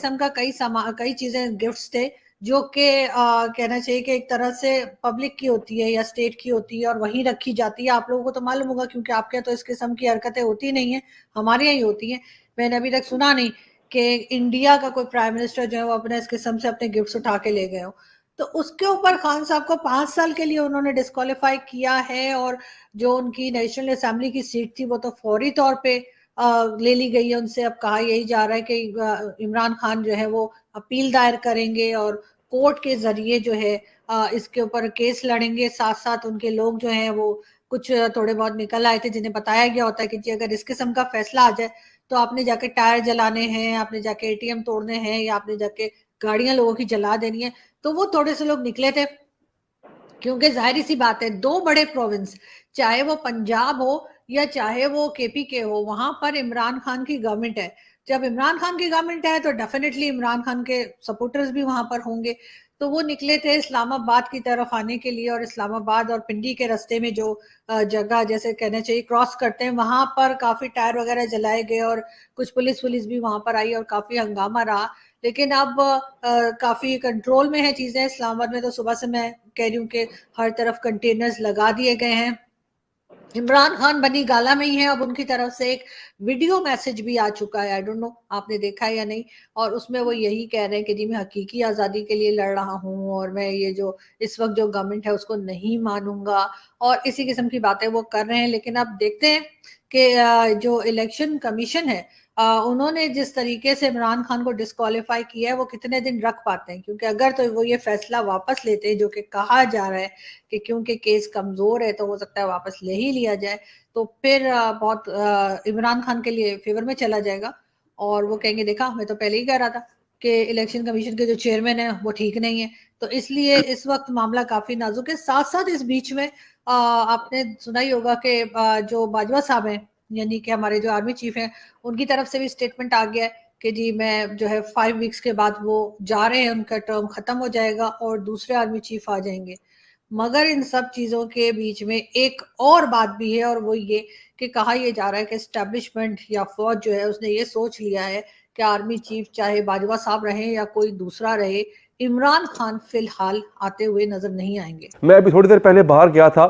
قسم کا کئی چیزیں گفٹس تھے جو کہ کہنا چاہیے کہ ایک طرح سے پبلک کی ہوتی ہے یا اسٹیٹ کی ہوتی ہے اور وہیں رکھی جاتی ہے. آپ لوگوں کو تو معلوم ہوگا کیونکہ آپ کے تو اس قسم کی حرکتیں ہوتی نہیں ہیں, ہمارے یہاں ہی ہوتی ہیں. میں نے ابھی تک سنا نہیں کہ انڈیا کا کوئی پرائم منسٹر جو ہے وہ اپنے اس قسم سے اپنے گفٹس اٹھا کے لے گئے ہوں. تو اس کے اوپر خان صاحب کو 5 سال کے لیے انہوں نے ڈسکوالیفائی کیا ہے, اور جو ان کی نیشنل اسمبلی کی سیٹ تھی وہ تو فوری طور پہ لے لی گئی ہے ان سے. اب کہا یہی جا رہا ہے کہ عمران خان جو ہے وہ اپیل دائر کریں گے اور کورٹ کے ذریعے جو ہے اس کے اوپر کیس لڑیں گے. ساتھ ساتھ ان کے لوگ جو ہیں وہ کچھ تھوڑے بہت نکل آئے تھے جنہیں بتایا گیا ہوتا ہے کہ جی اگر اس قسم کا فیصلہ آ جائے تو آپ نے جا کے ٹائر جلانے ہیں, آپ نے جا کے ATM توڑنے ہیں, یا آپ نے جا کے گاڑیاں لوگوں کی جلا دینی ہے. تو وہ تھوڑے سے لوگ نکلے تھے کیونکہ ظاہری سی بات ہے 2 بڑے پروونس, چاہے وہ پنجاب ہو یا چاہے وہ KPK ہو, وہاں پر عمران خان کی گورنمنٹ ہے. جب عمران خان کی گورنمنٹ ہے تو ڈیفینیٹلی عمران خان کے سپورٹرز بھی وہاں پر ہوں گے. تو وہ نکلے تھے اسلام آباد کی طرف آنے کے لیے, اور اسلام آباد اور پنڈی کے رستے میں جو جگہ جیسے کہنا چاہیے کراس کرتے ہیں وہاں پر کافی ٹائر وغیرہ جلائے گئے اور کچھ پولیس بھی وہاں پر آئی اور کافی ہنگامہ رہا. لیکن اب کافی کنٹرول میں ہیں چیزیں. اسلام آباد میں تو صبح سے میں کہہ رہی ہوں کہ ہر طرف کنٹینرز لگا دیے گئے ہیں. عمران خان بنی گالا میں ہی ہے. اب ان کی طرف سے ایک ویڈیو میسج بھی آ چکا ہے, آئی ڈونٹ نو آپ نے دیکھا ہے یا نہیں, اور اس میں وہ یہی کہہ رہے ہیں کہ جی میں حقیقی آزادی کے لیے لڑ رہا ہوں اور میں یہ جو اس وقت جو گورنمنٹ ہے اس کو نہیں مانوں گا, اور اسی قسم کی باتیں وہ کر رہے ہیں. لیکن اب دیکھتے ہیں کہ جو الیکشن کمیشن ہے انہوں نے جس طریقے سے عمران خان کو ڈسکوالیفائی کیا ہے وہ کتنے دن رکھ پاتے ہیں, کیونکہ اگر تو وہ یہ فیصلہ واپس لیتے ہیں جو کہ کہا جا رہا ہے کہ کیونکہ کیس کمزور ہے تو ہو سکتا ہے واپس لے ہی لیا جائے, تو پھر بہت عمران خان کے لیے فیور میں چلا جائے گا. اور وہ کہیں گے دیکھا میں تو پہلے ہی کہہ رہا تھا کہ الیکشن کمیشن کے جو چیئرمین ہیں وہ ٹھیک نہیں ہے. تو اس لیے اس وقت معاملہ کافی نازک ہے. ساتھ ساتھ اس بیچ میں آپ نے سنا ہی ہوگا کہ جو باجوہ صاحب ہیں یعنی کہ ہمارے جو آرمی چیف ہیں ان کی طرف سے بھی اسٹیٹمنٹ آ گیا ہے کہ جی میں جو ہے 5 ویکس کے بعد وہ جا رہے ہیں, ان کا ٹرم ختم ہو جائے گا اور دوسرے آرمی چیف آ جائیں گے. مگر ان سب چیزوں کے بیچ میں ایک اور بات بھی ہے, اور وہ یہ کہ کہا یہ جا رہا ہے کہ اسٹیبلشمنٹ یا فوج جو ہے اس نے یہ سوچ لیا ہے کہ آرمی چیف چاہے باجوہ صاحب رہیں یا کوئی دوسرا رہے, عمران خان فی الحال آتے ہوئے نظر نہیں آئیں گے. میں ابھی تھوڑی دیر پہلے باہر گیا تھا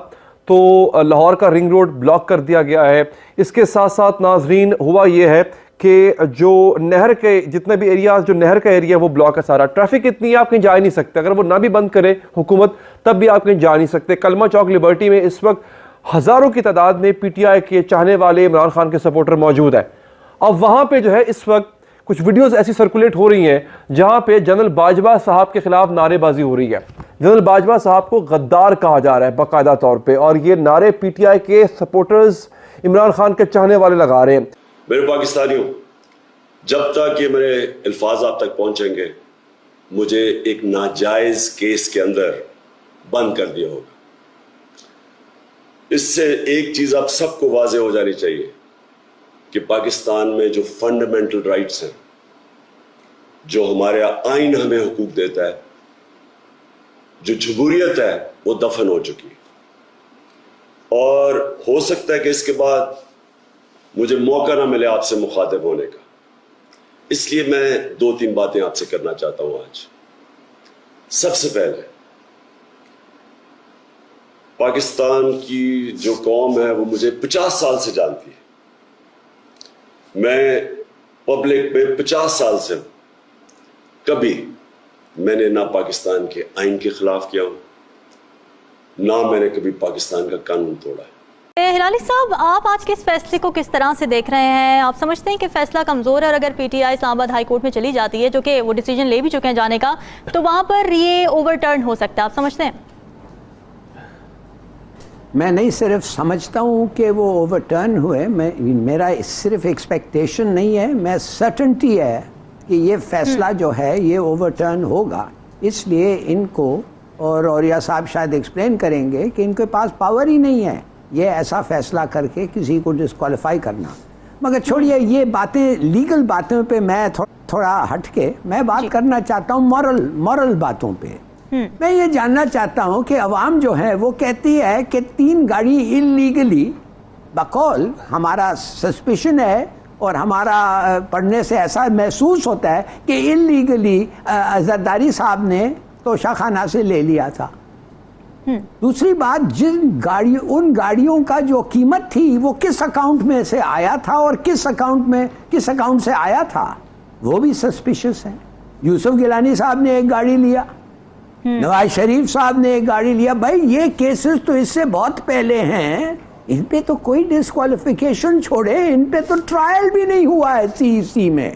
تو لاہور کا رنگ روڈ بلاک کر دیا گیا ہے. اس کے ساتھ ساتھ ناظرین ہوا یہ ہے کہ جو نہر کے جتنے بھی ایریاز, جو نہر کا ایریا وہ بلاک ہے سارا. ٹریفک اتنی ہے آپ کہیں جا ہی نہیں سکتے, اگر وہ نہ بھی بند کرے حکومت تب بھی آپ کہیں جا نہیں سکتے. کلمہ چوک لبرٹی میں اس وقت ہزاروں کی تعداد میں PTI کے چاہنے والے عمران خان کے سپورٹر موجود ہیں. اب وہاں پہ جو ہے اس وقت کچھ ویڈیوز ایسی سرکولیٹ ہو رہی ہیں جہاں پہ جنرل باجوہ صاحب کے خلاف نعرے بازی ہو رہی ہے. جنرل باجوہ صاحب کو غدار کہا جا رہا ہے باقاعدہ طور پہ, اور یہ نعرے PTI کے سپورٹرز عمران خان کے چاہنے والے لگا رہے ہیں. میرے پاکستانیوں, جب تک یہ میرے الفاظ آپ تک پہنچیں گے مجھے ایک ناجائز کیس کے اندر بند کر دیا ہوگا. اس سے ایک چیز آپ سب کو واضح ہو جانی چاہیے کہ پاکستان میں جو فنڈامنٹل رائٹس ہیں, جو ہمارے آئین ہمیں حقوق دیتا ہے, جو جمہوریت ہے وہ دفن ہو چکی ہے. اور ہو سکتا ہے کہ اس کے بعد مجھے موقع نہ ملے آپ سے مخاطب ہونے کا, اس لیے میں 2-3 باتیں آپ سے کرنا چاہتا ہوں آج. سب سے پہلے پاکستان کی جو قوم ہے وہ مجھے 50 سال سے جانتی ہے. میں پبلک میں 50 سال سے ہوں. کبھی میں نے نہ پاکستان کے آئین کے خلاف کیا ہوں, نہ میں نے کبھی پاکستان کا قانون توڑا ہے. ہلالی صاحب, آپ آج کے اس فیصلے کو کس طرح سے دیکھ رہے ہیں؟ آپ سمجھتے ہیں کہ فیصلہ کمزور ہے, اور اگر PTI اسلام آباد ہائی کورٹ میں چلی جاتی ہے جو کہ وہ ڈیسیجن لے بھی چکے ہیں جانے کا, تو وہاں پر یہ اوور ٹرن ہو سکتا ہے, آپ سمجھتے ہیں؟ میں نہیں صرف سمجھتا ہوں کہ وہ اوور ٹرن ہوئے, میرا صرف ایکسپیکٹیشن نہیں ہے, میں سرٹنٹی ہے کہ یہ فیصلہ جو ہے یہ اوور ٹرن ہوگا. اس لیے ان کو, اور اوریا صاحب شاید ایکسپلین کریں گے کہ ان کے پاس پاور ہی نہیں ہے یہ ایسا فیصلہ کر کے کسی کو ڈسکوالیفائی کرنا. مگر چھوڑیے یہ باتیں, لیگل باتوں پہ میں تھوڑا ہٹ کے میں بات کرنا چاہتا ہوں مورل باتوں پہ. میں یہ جاننا چاہتا ہوں کہ عوام جو ہے وہ کہتی ہے کہ 3 گاڑی انلیگلی بقول ہمارا سسپیشن ہے اور ہمارا پڑھنے سے ایسا محسوس ہوتا ہے کہ انلیگلی زرداری صاحب نے توشہ خانہ سے لے لیا تھا. دوسری بات, ان گاڑیوں کا جو قیمت تھی وہ کس اکاؤنٹ میں سے آیا تھا اور کس اکاؤنٹ سے آیا تھا, وہ بھی سسپیشس ہے. یوسف گیلانی صاحب نے ایک گاڑی لیا, نواز شریف صاحب نے ایک گاڑی لیا. بھائی یہ کیسز تو اس سے بہت پہلے ہیں, ان پہ تو کوئی ڈسکوالیفیکیشن چھوڑے, ان پہ تو ٹرائل بھی نہیں ہوا ہے CEC میں.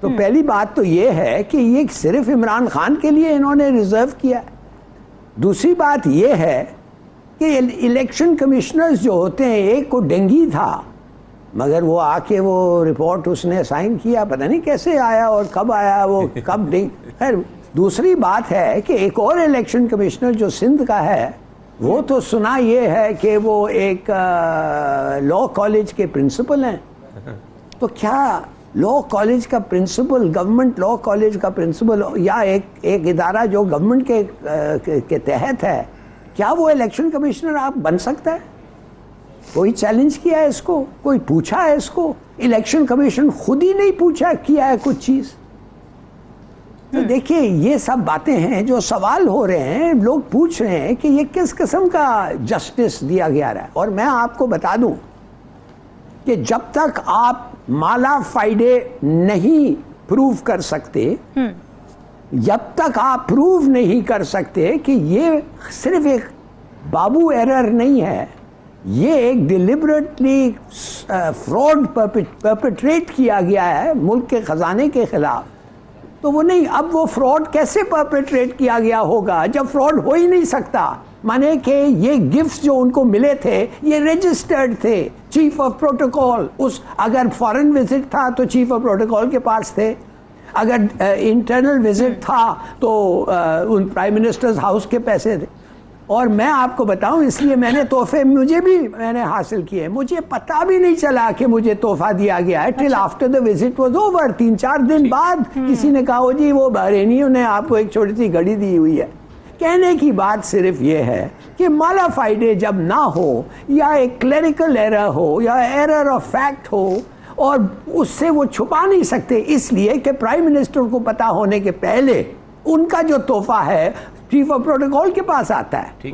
تو پہلی بات تو یہ ہے کہ یہ صرف عمران خان کے لیے انہوں نے ریزرو کیا. دوسری بات یہ ہے کہ الیکشن کمشنرز جو ہوتے ہیں, ایک کو ڈینگی تھا مگر وہ آ کے وہ رپورٹ اس نے سائن کیا, پتہ نہیں کیسے آیا اور کب آیا, وہ کب خیر. دوسری بات ہے کہ ایک اور الیکشن کمشنر جو سندھ کا ہے, وہ تو سنا یہ ہے کہ وہ ایک لاء کالج کے پرنسپل ہیں. تو کیا لاء کالج کا پرنسپل, گورنمنٹ لاء کالج کا پرنسپل یا ایک ادارہ جو گورنمنٹ کے تحت ہے, کیا وہ الیکشن کمشنر آپ بن سکتا ہے؟ کوئی چیلنج کیا ہے اس کو, کوئی پوچھا ہے اس کو؟ الیکشن کمیشن خود ہی نہیں پوچھا کیا ہے کچھ چیز. تو دیکھیے یہ سب باتیں ہیں جو سوال ہو رہے ہیں, لوگ پوچھ رہے ہیں کہ یہ کس قسم کا جسٹس دیا گیا رہا ہے. اور میں آپ کو بتا دوں کہ جب تک آپ مالا فائڈے نہیں پروو کر سکتے, جب تک آپ پروو نہیں کر سکتے کہ یہ صرف ایک بابو ایرر نہیں ہے, یہ ایک ڈیلیبریٹلی فراڈ پرپیٹریٹ کیا گیا ہے ملک کے خزانے کے خلاف, تو وہ نہیں. اب وہ فراڈ کیسے پرپیٹریٹ کیا گیا ہوگا جب فراڈ ہو ہی نہیں سکتا؟ مانے کہ یہ گفٹس جو ان کو ملے تھے یہ رجسٹرڈ تھے, چیف آف پروٹوکول, اگر فارن وزٹ تھا تو چیف آف پروٹوکول کے پاس تھے, اگر انٹرنل وزٹ تھا تو ان پرائم منسٹرز ہاؤس کے پیسے تھے. اور میں آپ کو بتاؤں, اس لیے میں نے تحفے میں نے حاصل کیے, مجھے پتہ بھی نہیں چلا کہ مجھے تحفہ دیا گیا ہے till after the visit was over. 3-4 دن بعد کسی نے کہا جی وہ بحرینیوں نے آپ کو ایک چھوٹی سی گھڑی دی ہوئی ہے. کہنے کی بات صرف یہ ہے کہ مالا فائڈے جب نہ ہو, یا ایک کلیریکل ایرر ہو, یا ایرر آف فیکٹ ہو, اور اس سے وہ چھپا نہیں سکتے, اس لیے کہ پرائم منسٹر کو پتا ہونے کے پہلے ان کا جو تحفہ ہے چیف آف پروٹوکول کے پاس آتا ہے.